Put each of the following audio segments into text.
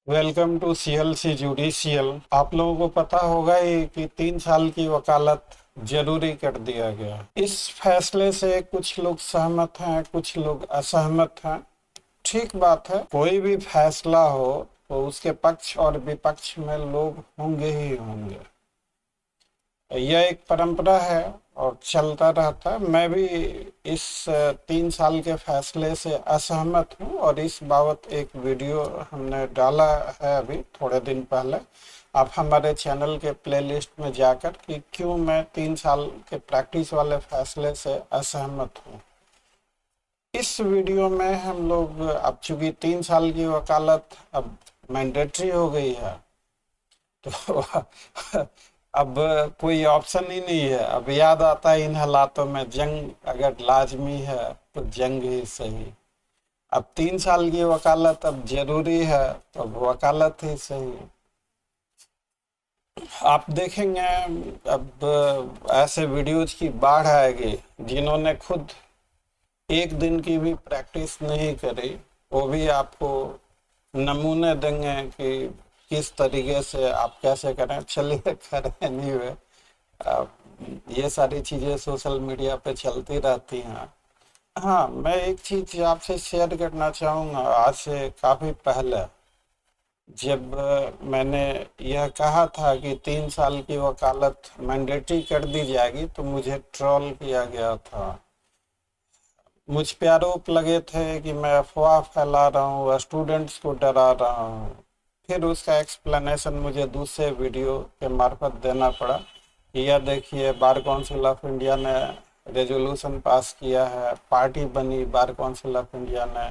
Welcome to CLC judicial. आप लोगों को पता होगा ही कि 3 साल की वकालत जरूरी कर दिया गया। इस फैसले से कुछ लोग सहमत हैं, कुछ लोग असहमत हैं। ठीक बात है, कोई भी फैसला हो तो उसके पक्ष और विपक्ष में लोग होंगे ही होंगे। यह एक परंपरा है और चलता रहता है। मैं भी इस 3 साल के फैसले से असहमत हूँ और इस बाबत एक वीडियो हमने डाला है अभी थोड़े दिन पहले। आप हमारे चैनल के प्लेलिस्ट में जाकर कि क्यों मैं 3 साल के प्रैक्टिस वाले फैसले से असहमत हूँ। इस वीडियो में हम लोग, अब चूंकि 3 साल की वकालत अब मैंडेटरी हो गई है, तो अब कोई ऑप्शन ही नहीं है। अब याद आता है इन हालातों में, जंग अगर लाजमी है तो जंग ही सही। अब 3 साल की वकालत अब जरूरी है तो अब वकालत ही सही। आप देखेंगे अब ऐसे वीडियोज की बाढ़ आएगी जिन्होंने खुद एक दिन की भी प्रैक्टिस नहीं करी, वो भी आपको नमूने देंगे कि किस तरीके से आप कैसे करें। चलिए खैर, एनीवे, ये सारी चीज़ें सोशल मीडिया पे चलती रहती हैं। हाँ, मैं एक चीज़ आपसे शेयर करना चाहूँगा। आज से काफ़ी पहले जब मैंने यह कहा था कि 3 साल की वकालत मैंडेटरी कर दी जाएगी, तो मुझे ट्रोल किया गया था। मुझ पे आरोप लगे थे कि मैं अफवाह फैला रहा हूँ, स्टूडेंट्स को डरा रहा हूँ। फिर उसका एक्सप्लेनेशन मुझे दूसरे वीडियो के मार्फत देना पड़ा। यह देखिए, बार काउंसिल ऑफ इंडिया ने रेजोल्यूशन पास किया है, पार्टी बनी बार काउंसिल ऑफ इंडिया ने।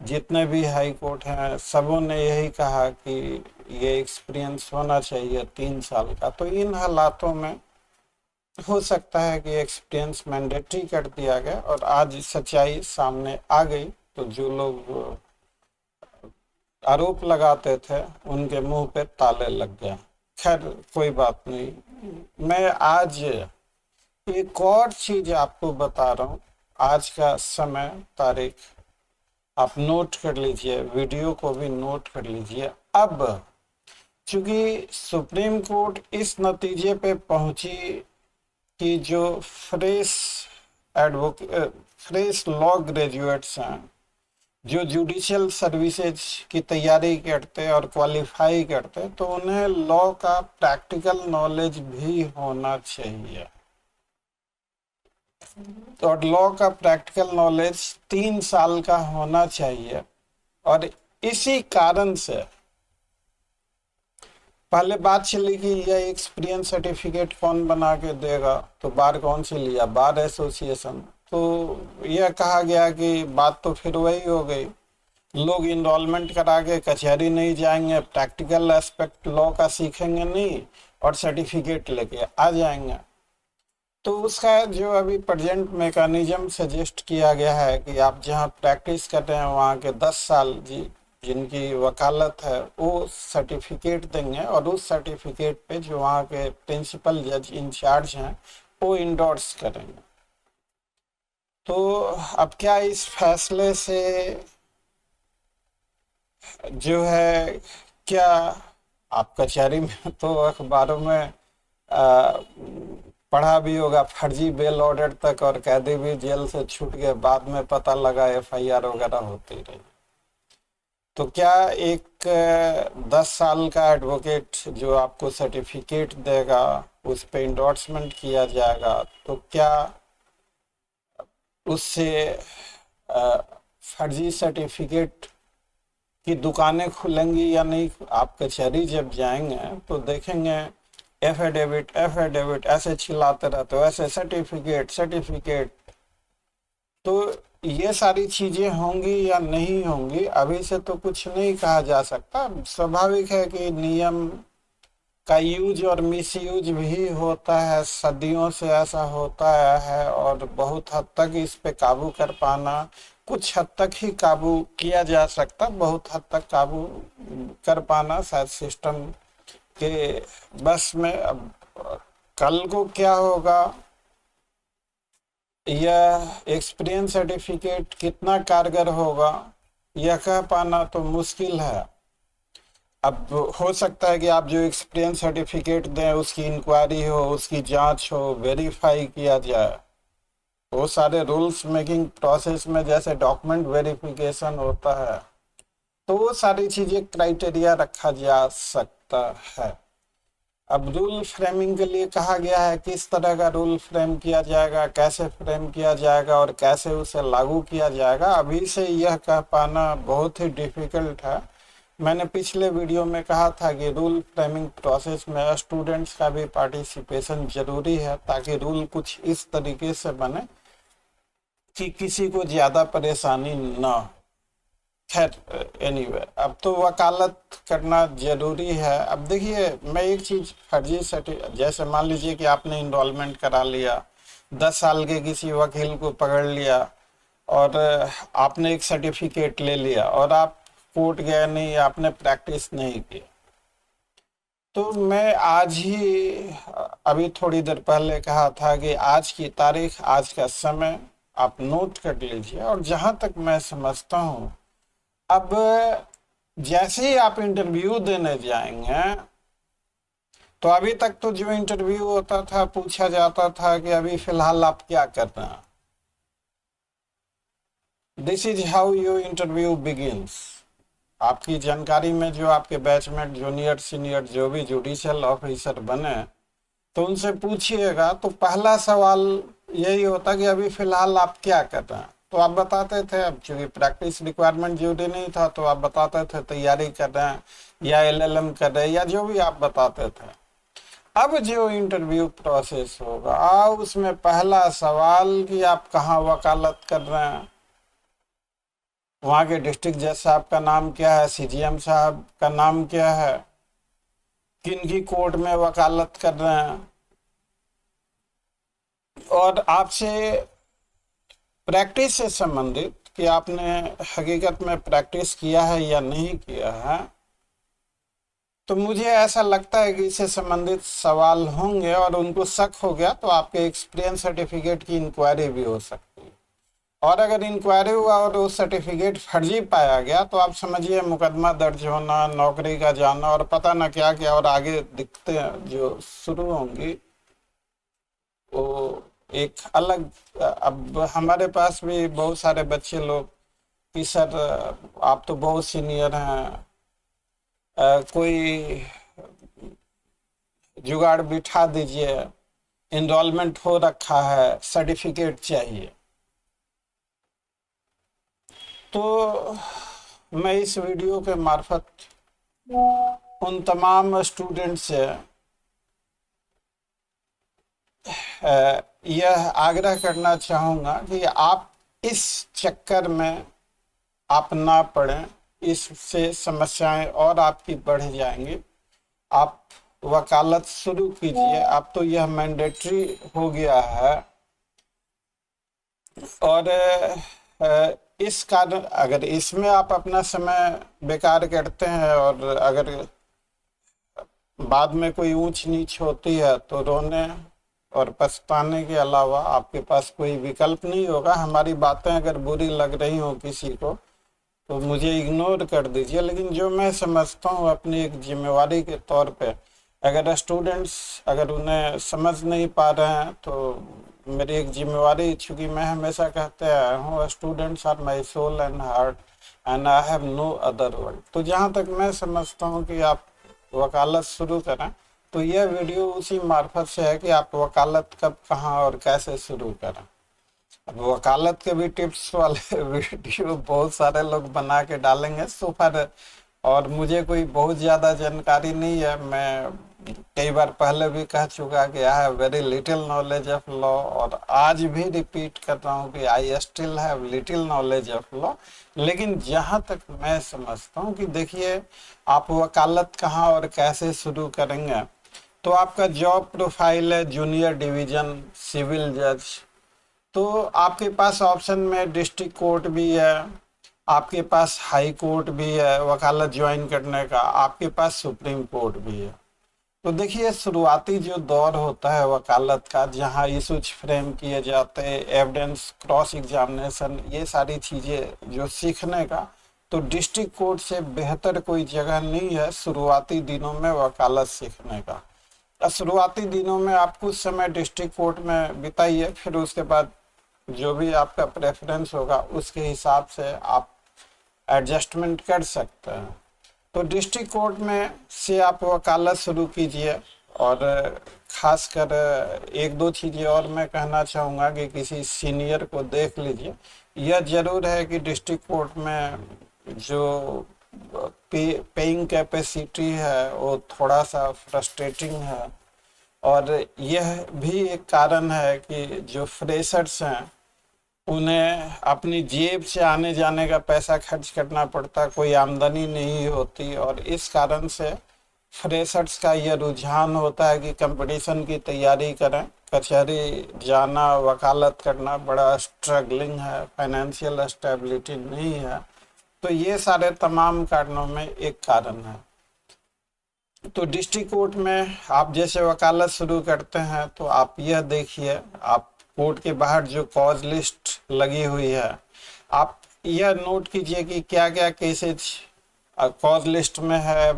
जितने भी हाई कोर्ट हैं सबों ने यही कहा कि ये एक्सपीरियंस होना चाहिए 3 साल का। तो इन हालातों में हो सकता है कि एक्सपीरियंस मैंडेटरी कर दिया गया और आज सच्चाई सामने आ गई, तो जो लोग आरोप लगाते थे उनके मुंह पे ताले लग गए। खैर, कोई बात नहीं। मैं आज एक और चीज आपको बता रहा हूँ। आज का समय, तारीख आप नोट कर लीजिए, वीडियो को भी नोट कर लीजिए। अब चूंकि सुप्रीम कोर्ट इस नतीजे पे पहुंची कि जो फ्रेश फ्रेश लॉ ग्रेजुएट्स हैं, जो जुडिशियल सर्विसेज की तैयारी करते और क्वालिफाई करते, तो उन्हें लॉ का प्रैक्टिकल नॉलेज भी होना चाहिए। तो लॉ का प्रैक्टिकल नॉलेज 3 साल का होना चाहिए। और इसी कारण से पहले बात चली कि यह एक्सपीरियंस सर्टिफिकेट कौन बना के देगा, तो बार काउंसिल या बार एसोसिएशन। तो यह कहा गया कि बात तो फिर वही हो गई, लोग इनरोलमेंट करा के कचहरी नहीं जाएंगे, प्रैक्टिकल एस्पेक्ट लॉ का सीखेंगे नहीं और सर्टिफिकेट लेके आ जाएंगे। तो उसका जो अभी प्रेजेंट मैकेनिज्म सजेस्ट किया गया है कि आप जहां प्रैक्टिस कर रहे हैं वहां के 10 साल जिनकी वकालत है वो सर्टिफिकेट देंगे, और उस सर्टिफिकेट पे जो वहाँ के प्रिंसिपल जज इंचार्ज हैं वो इंडोर्स करेंगे। तो अब क्या इस फैसले से जो है, क्या आप कचहरी में तो अखबारों में आ, पढ़ा भी होगा, फर्जी बेल ऑर्डर तक और कैदी भी जेल से छूट गए, बाद में पता लगा एफआईआर वगैरह होती रही। तो क्या एक 10 साल का एडवोकेट जो आपको सर्टिफिकेट देगा उस पे इंडोर्समेंट किया जाएगा, तो क्या उससे फर्जी सर्टिफिकेट की दुकानें खुलेंगी या नहीं? आप कचहरी जब जाएंगे तो देखेंगे एफिडेविट एफिडेविट ऐसे चिल्लाते रहते हो, ऐसे सर्टिफिकेट सर्टिफिकेट। तो ये सारी चीजें होंगी या नहीं होंगी अभी से तो कुछ नहीं कहा जा सकता। स्वाभाविक है कि नियम का यूज और मिस यूज भी होता है, सदियों से ऐसा होता है, और बहुत हद तक इस पे काबू कर पाना, कुछ हद तक ही काबू किया जा सकता, बहुत हद तक काबू कर पाना शायद सिस्टम के बस में। अब कल को क्या होगा, यह एक्सपीरियंस सर्टिफिकेट कितना कारगर होगा यह कह पाना तो मुश्किल है। अब हो सकता है कि आप जो एक्सपीरियंस सर्टिफिकेट दें उसकी इंक्वायरी हो, उसकी जांच हो, वेरीफाई किया जाए। वो सारे रूल्स मेकिंग प्रोसेस में जैसे डॉक्यूमेंट वेरिफिकेशन होता है, तो वो सारी चीजें क्राइटेरिया रखा जा सकता है। अब रूल फ्रेमिंग के लिए कहा गया है किस तरह का रूल फ्रेम किया जाएगा, कैसे फ्रेम किया जाएगा और कैसे उसे लागू किया जाएगा, अभी से यह कह पाना बहुत ही डिफिकल्ट है। मैंने पिछले वीडियो में कहा था कि रूल फ्रेमिंग प्रोसेस में स्टूडेंट्स का भी पार्टिसिपेशन जरूरी है, ताकि रूल कुछ इस तरीके से बने कि किसी को ज्यादा परेशानी ना हो। खैर एनीवे, अब तो वकालत करना जरूरी है। अब देखिए, मैं एक चीज फर्जी जैसे मान लीजिए कि आपने इनरोलमेंट करा लिया, 10 साल के किसी वकील को पकड़ लिया और आपने एक सर्टिफिकेट ले लिया और आप कोर्ट गए नहीं, आपने प्रैक्टिस नहीं की। तो मैं आज ही अभी थोड़ी देर पहले कहा था कि आज की तारीख, आज का समय आप नोट कर लीजिए। और जहां तक मैं समझता हूं, अब जैसे ही आप इंटरव्यू देने जाएंगे, तो अभी तक तो जो इंटरव्यू होता था पूछा जाता था कि अभी फिलहाल आप क्या कर रहे हैं। This is how your interview begins. आपकी जानकारी में जो आपके बैचमेट, जूनियर, सीनियर जो भी जुडिशियल ऑफिसर बने, तो उनसे पूछिएगा तो पहला सवाल यही होता कि अभी फिलहाल आप क्या कर रहे हैं। तो आप बताते थे, अब चूंकि प्रैक्टिस रिक्वायरमेंट जरूरी नहीं था, तो आप बताते थे तैयारी कर रहे हैं या एलएलएम कर रहे हैं या जो भी आप बताते थे। अब जो इंटरव्यू प्रोसेस होगा, उसमें पहला सवाल कि आप कहाँ वकालत कर रहे हैं, वहाँ के डिस्ट्रिक्ट जज साहब का नाम क्या है, सीजीएम साहब का नाम क्या है, किन की कोर्ट में वकालत कर रहे हैं, और आपसे प्रैक्टिस से संबंधित कि आपने हकीकत में प्रैक्टिस किया है या नहीं किया है। तो मुझे ऐसा लगता है कि इससे संबंधित सवाल होंगे, और उनको शक हो गया तो आपके एक्सपीरियंस सर्टिफिकेट की इंक्वायरी भी हो सकती है। और अगर इंक्वायरी हुआ और वो सर्टिफिकेट फर्जी पाया गया, तो आप समझिए मुकदमा दर्ज होना, नौकरी का जाना और पता ना क्या क्या और आगे दिक्कतें जो शुरू होंगी, वो एक अलग। अब हमारे पास भी बहुत सारे बच्चे लोग कि सर आप तो बहुत सीनियर हैं, कोई जुगाड़ बिठा दीजिए, इनरोलमेंट हो रखा है, सर्टिफिकेट चाहिए। तो मैं इस वीडियो के मार्फत उन तमाम स्टूडेंट से यह आग्रह करना चाहूँगा कि आप इस चक्कर में आप ना पड़ें, इससे समस्याएं और आपकी बढ़ जाएंगी। आप वकालत शुरू कीजिए, अब तो यह मैंडेटरी हो गया है। और इस कारण अगर इसमें आप अपना समय बेकार करते हैं और अगर बाद में कोई ऊंच नीच होती है, तो रोने और पछताने के अलावा आपके पास कोई विकल्प नहीं होगा। हमारी बातें अगर बुरी लग रही हो किसी को, तो मुझे इग्नोर कर दीजिए, लेकिन जो मैं समझता हूँ अपनी एक जिम्मेवारी के तौर पे, अगर स्टूडेंट्स अगर उन्हें समझ नहीं पा रहे हैं, तो मेरी एक जिम्मेवारी, चूँकि मैं हमेशा कहते आया हूँ students are my soul and heart and I have no other word. तो जहाँ तक मैं समझता हूँ कि आप वकालत शुरू करें, तो यह वीडियो उसी मार्फत से है कि आप वकालत कब, कहाँ और कैसे शुरू करें। अब वकालत के भी टिप्स वाले वीडियो बहुत सारे लोग बना के डालेंगे सो फार, और मुझे कोई बहुत ज़्यादा जानकारी नहीं है। मैं कई बार पहले भी कह चुका कि I have very little knowledge of law, और आज भी रिपीट कर रहा हूँ कि I still have little knowledge of law. लेकिन जहाँ तक मैं समझता हूँ कि देखिए, आप वकालत कहाँ और कैसे शुरू करेंगे, तो आपका जॉब प्रोफाइल है जूनियर डिवीजन सिविल जज, तो आपके पास ऑप्शन में डिस्ट्रिक्ट कोर्ट भी है, आपके पास हाई कोर्ट भी है वकालत ज्वाइन करने का, आपके पास सुप्रीम कोर्ट भी है। तो देखिए, शुरुआती जो दौर होता है वकालत का, जहाँ इशूज फ्रेम किए जाते हैं, एविडेंस, क्रॉस एग्जामिनेशन, ये सारी चीज़ें जो सीखने का, तो डिस्ट्रिक्ट कोर्ट से बेहतर कोई जगह नहीं है शुरुआती दिनों में वकालत सीखने का। शुरुआती दिनों में आप कुछ समय डिस्ट्रिक्ट कोर्ट में बिताइए, फिर उसके बाद जो भी आपका प्रेफरेंस होगा उसके हिसाब से आप एडजस्टमेंट कर सकते हैं। तो डिस्ट्रिक्ट कोर्ट में से आप वकालत शुरू कीजिए। और खासकर एक दो चीज़ें और मैं कहना चाहूँगा कि किसी सीनियर को देख लीजिए। यह जरूर है कि डिस्ट्रिक्ट कोर्ट में जो पेइंग कैपेसिटी है वो थोड़ा सा फ्रस्ट्रेटिंग है, और यह भी एक कारण है कि जो फ्रेशर्स हैं उन्हें अपनी जेब से आने जाने का पैसा खर्च करना पड़ता, कोई आमदनी नहीं होती, और इस कारण से फ्रेशर्स का यह रुझान होता है कि कंपटीशन की तैयारी करें। कचहरी जाना, वकालत करना बड़ा स्ट्रगलिंग है, फाइनेंशियल स्टेबिलिटी नहीं है। तो ये सारे तमाम कारणों में एक कारण है। तो डिस्ट्रिक्ट कोर्ट में आप जैसे वकालत शुरू करते हैं तो आप यह देखिए, आप कोर्ट के बाहर जो कॉज लिस्ट लगी हुई है आप यह नोट कीजिए कि क्या क्या केसेज कॉज लिस्ट में है,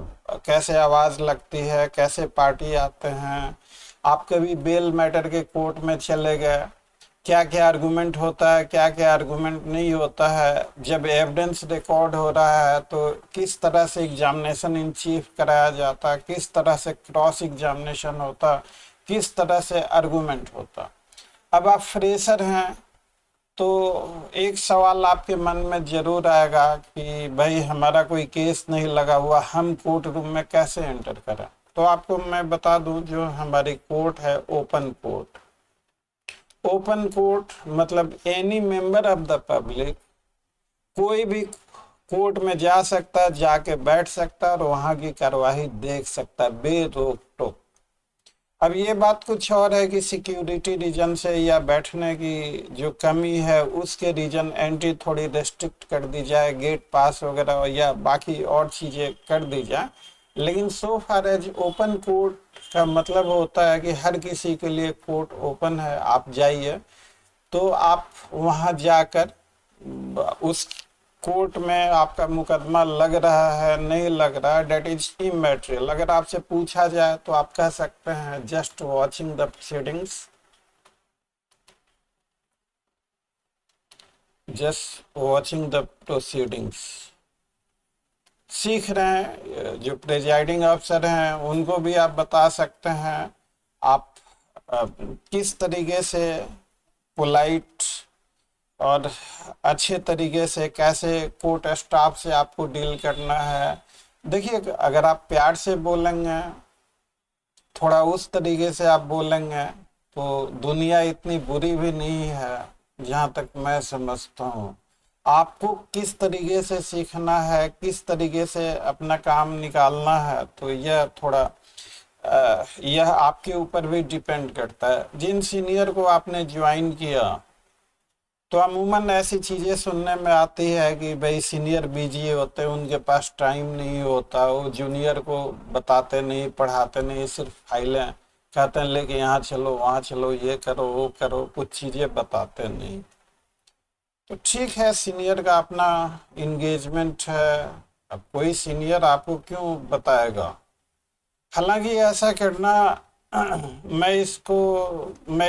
कैसे आवाज़ लगती है, कैसे पार्टी आते हैं। आप कभी बेल मैटर के कोर्ट में चले गए, क्या क्या आर्गूमेंट होता है, क्या क्या आर्गूमेंट नहीं होता है। जब एविडेंस रिकॉर्ड हो रहा है तो किस तरह से एग्जामिनेशन इन चीफ कराया जाता है, किस तरह से क्रॉस एग्जामिनेशन होता, किस तरह से आर्गूमेंट होता। अब आप फ्रेशर हैं तो एक सवाल आपके मन में जरूर आएगा कि भाई हमारा कोई केस नहीं लगा हुआ, हम कोर्ट रूम में कैसे एंटर करें। तो आपको मैं बता दूं, जो हमारी कोर्ट है ओपन कोर्ट। ओपन कोर्ट मतलब any member of the public कोई भी कोर्ट में जा सकता है, जाके बैठ सकता है और वहाँ की कार्यवाही देख सकता है बेरोक टोक। अब ये बात कुछ और है कि सिक्योरिटी रीजन से या बैठने की जो कमी है उसके रीजन एंट्री थोड़ी रेस्ट्रिक्ट कर दी जाए, गेट पास वगैरह या बाकी और चीज़ें कर दी जाए। लेकिन सो फार एज ओपन कोर्ट का मतलब होता है कि हर किसी के लिए कोर्ट ओपन है। आप जाइए तो आप वहाँ जाकर उस कोर्ट में आपका मुकदमा लग रहा है नहीं लग रहा है, डेट इज इमैटेरियल। अगर आपसे पूछा जाए तो आप कह सकते हैं just watching the proceedings, just watching the proceedings. सीख रहे हैं, जो प्रेजाइडिंग अफसर हैं उनको भी आप बता सकते हैं आप किस तरीके से पोलाइट और अच्छे तरीके से कैसे कोर्ट स्टाफ से आपको डील करना है। देखिए, अगर आप प्यार से बोलेंगे, थोड़ा उस तरीके से आप बोलेंगे तो दुनिया इतनी बुरी भी नहीं है जहाँ तक मैं समझता हूँ। आपको किस तरीके से सीखना है, किस तरीके से अपना काम निकालना है, तो यह थोड़ा यह आपके ऊपर भी डिपेंड करता है। जिन सीनियर को आपने ज्वाइन किया तो अमूमन ऐसी चीज़ें सुनने में आती है कि भाई सीनियर बिजी होते हैं, उनके पास टाइम नहीं होता, वो जूनियर को बताते नहीं, पढ़ाते नहीं, सिर्फ फाइलें कहते हैं लेके यहाँ चलो वहाँ चलो, ये करो वो करो, कुछ चीज़ें बताते नहीं। तो ठीक है, सीनियर का अपना इंगेजमेंट है, अब कोई सीनियर आपको क्यों बताएगा। हालांकि ऐसा करना मैं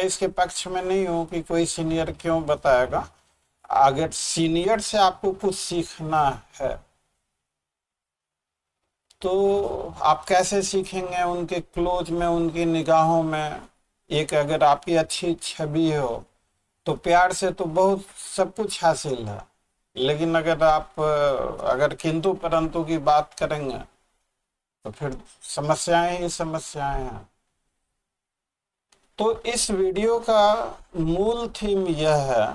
इसके पक्ष में नहीं हूँ कि कोई सीनियर क्यों बताएगा। अगर सीनियर से आपको कुछ सीखना है तो आप कैसे सीखेंगे, उनके क्लोज में, उनकी निगाहों में। एक अगर आपकी अच्छी छवि हो तो प्यार से तो बहुत सब कुछ हासिल है, लेकिन अगर किंतु परंतु की बात करेंगे तो फिर समस्याएं ही समस्याएं हैं। तो इस वीडियो का मूल थीम यह है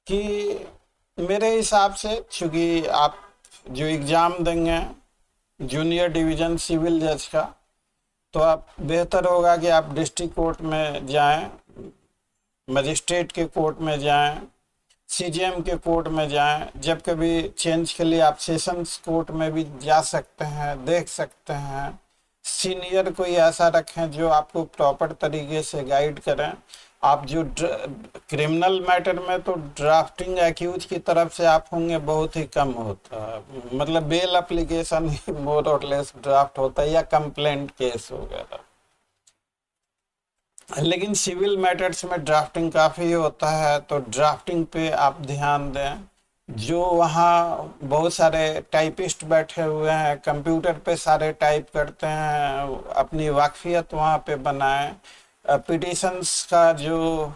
कि मेरे हिसाब से, चूंकि आप जो एग्ज़ाम देंगे जूनियर डिवीज़न सिविल जज का, तो आप बेहतर होगा कि आप डिस्ट्रिक्ट कोर्ट में जाएं, मजिस्ट्रेट के कोर्ट में जाएं, सीजीएम के कोर्ट में जाएं। जब कभी चेंज के लिए आप सेशंस कोर्ट में भी जा सकते हैं, देख सकते हैं। सीनियर कोई ऐसा रखें जो आपको प्रॉपर तरीके से गाइड करें। आप जो क्रिमिनल मैटर में तो ड्राफ्टिंग एक्यूज की तरफ से आप होंगे बहुत ही कम होता है, मतलब बेल एप्लीकेशन ही मोर और लेस ड्राफ्ट होता है या कंप्लेंट केस वगैरह। लेकिन सिविल मैटर्स में ड्राफ्टिंग काफ़ी होता है, तो ड्राफ्टिंग पे आप ध्यान दें। जो वहाँ बहुत सारे टाइपिस्ट बैठे हुए हैं, कंप्यूटर पे सारे टाइप करते हैं, अपनी वाकफियत वहाँ पे बनाएं। पिटिशंस का जो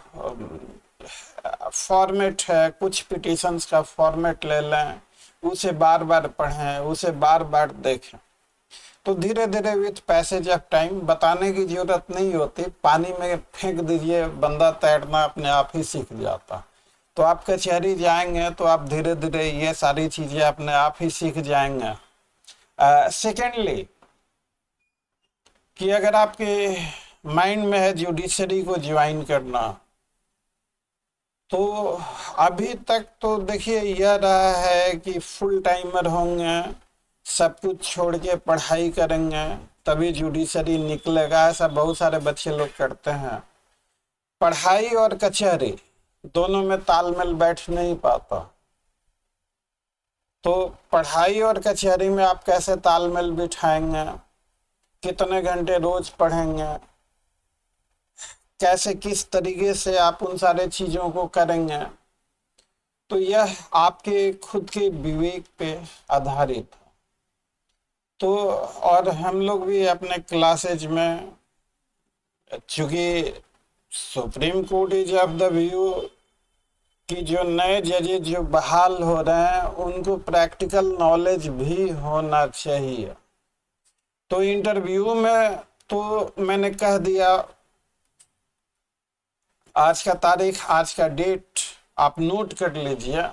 फॉर्मेट है, कुछ पिटिशंस का फॉर्मेट ले लें, उसे बार बार पढ़ें, उसे बार बार देखें। तो धीरे धीरे विथ पैसेज ऑफ टाइम, बताने की जरूरत नहीं होती, पानी में फेंक दीजिए, बंदा तैरना अपने आप ही सीख जाता। तो आप कचहरी जाएंगे तो आप धीरे धीरे ये सारी चीजें अपने आप ही सीख जाएंगे। सेकेंडली, कि अगर आपके माइंड में है जुडिशरी को ज्वाइन करना, तो अभी तक तो देखिए यह रहा है कि फुल टाइमर होंगे, सब कुछ छोड़ के पढ़ाई करेंगे तभी जुडिशरी निकलेगा, ऐसा बहुत सारे बच्चे लोग करते हैं। पढ़ाई और कचहरी दोनों में तालमेल बैठ नहीं पाता। तो पढ़ाई और कचहरी में आप कैसे तालमेल बिठाएंगे, कितने घंटे रोज पढ़ेंगे, कैसे किस तरीके से आप उन सारे चीज़ों को करेंगे, तो यह आपके खुद के विवेक पे आधारित है। तो और हम लोग भी अपने क्लासेज में, चूँकि supreme court is of the view कि जो नए जजेज जो बहाल हो रहे हैं उनको प्रैक्टिकल नॉलेज भी होना चाहिए। तो इंटरव्यू में तो मैंने कह दिया, आज का तारीख, आज का डेट आप नोट कर लीजिए।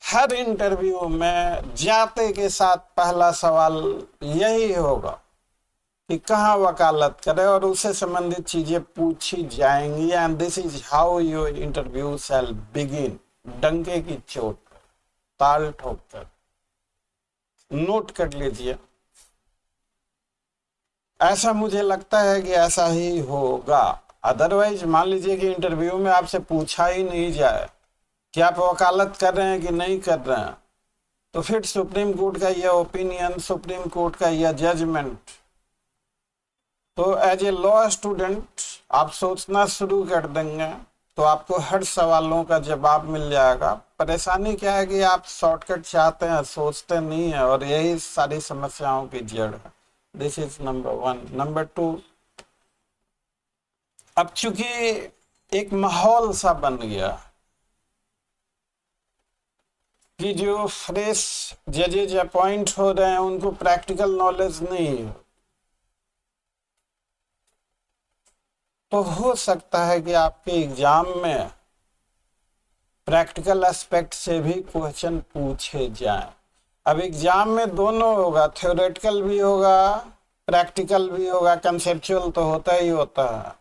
हर इंटरव्यू में जाते के साथ पहला सवाल यही होगा कि कहाँ वकालत करे, और उससे संबंधित चीजें पूछी जाएंगी। And this is how your interview shall begin. डंके की चोट पर, ताल ठोक कर, नोट कर लीजिए। ऐसा मुझे लगता है कि ऐसा ही होगा। अदरवाइज मान लीजिए कि इंटरव्यू में आपसे पूछा ही नहीं जाए कि आप वकालत कर रहे हैं कि नहीं कर रहे हैं, तो फिर सुप्रीम कोर्ट का यह ओपिनियन, सुप्रीम कोर्ट का यह जजमेंट, तो एज ए लॉ स्टूडेंट आप सोचना शुरू कर देंगे तो आपको हर सवालों का जवाब मिल जाएगा। परेशानी क्या है कि आप शॉर्टकट चाहते हैं, सोचते नहीं है, और यही सारी समस्याओं की जड़ है। This is number 1। नंबर 2, अब चूंकि एक माहौल सा बन गया कि जो फ्रेश जजेज अपॉइंट हो रहे हैं उनको प्रैक्टिकल नॉलेज नहीं है, तो हो सकता है कि आपके एग्जाम में प्रैक्टिकल एस्पेक्ट से भी क्वेश्चन पूछे जाएं। अब एग्जाम में दोनों होगा, थ्योरेटिकल भी होगा, प्रैक्टिकल भी होगा, कंसेप्चुअल तो होता ही होता है।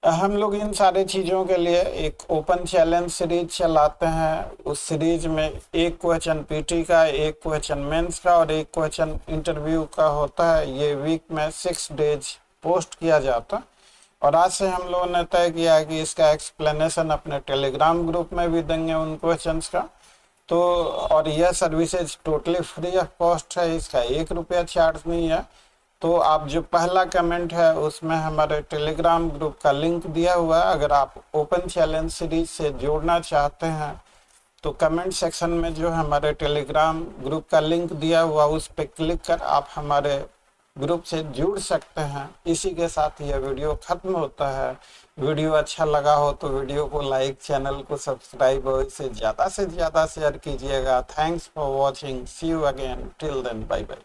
हम लोग इन सारे चीज़ों के लिए एक ओपन चैलेंज सीरीज चलाते हैं। उस सीरीज में एक क्वेश्चन पीटी का, एक क्वेश्चन मेंस का और एक क्वेश्चन इंटरव्यू का होता है। ये वीक में 6 डेज पोस्ट किया जाता है, और आज से हम लोगों ने तय किया कि इसका एक्सप्लेनेशन अपने टेलीग्राम ग्रुप में भी देंगे उन क्वेश्चंस का। तो और यह services totally free of cost है, इसका 1 रुपया चार्ज नहीं है। तो आप जो पहला कमेंट है उसमें हमारे टेलीग्राम ग्रुप का लिंक दिया हुआ है। अगर आप ओपन चैलेंज सीरीज से जोड़ना चाहते हैं तो कमेंट सेक्शन में जो हमारे टेलीग्राम ग्रुप का लिंक दिया हुआ उस पर क्लिक कर आप हमारे ग्रुप से जुड़ सकते हैं। इसी के साथ यह वीडियो खत्म होता है। वीडियो अच्छा लगा हो तो वीडियो को लाइक, चैनल को सब्सक्राइब और इसे ज़्यादा से ज़्यादा शेयर कीजिएगा। Thanks for watching, see you again, till then, bye bye.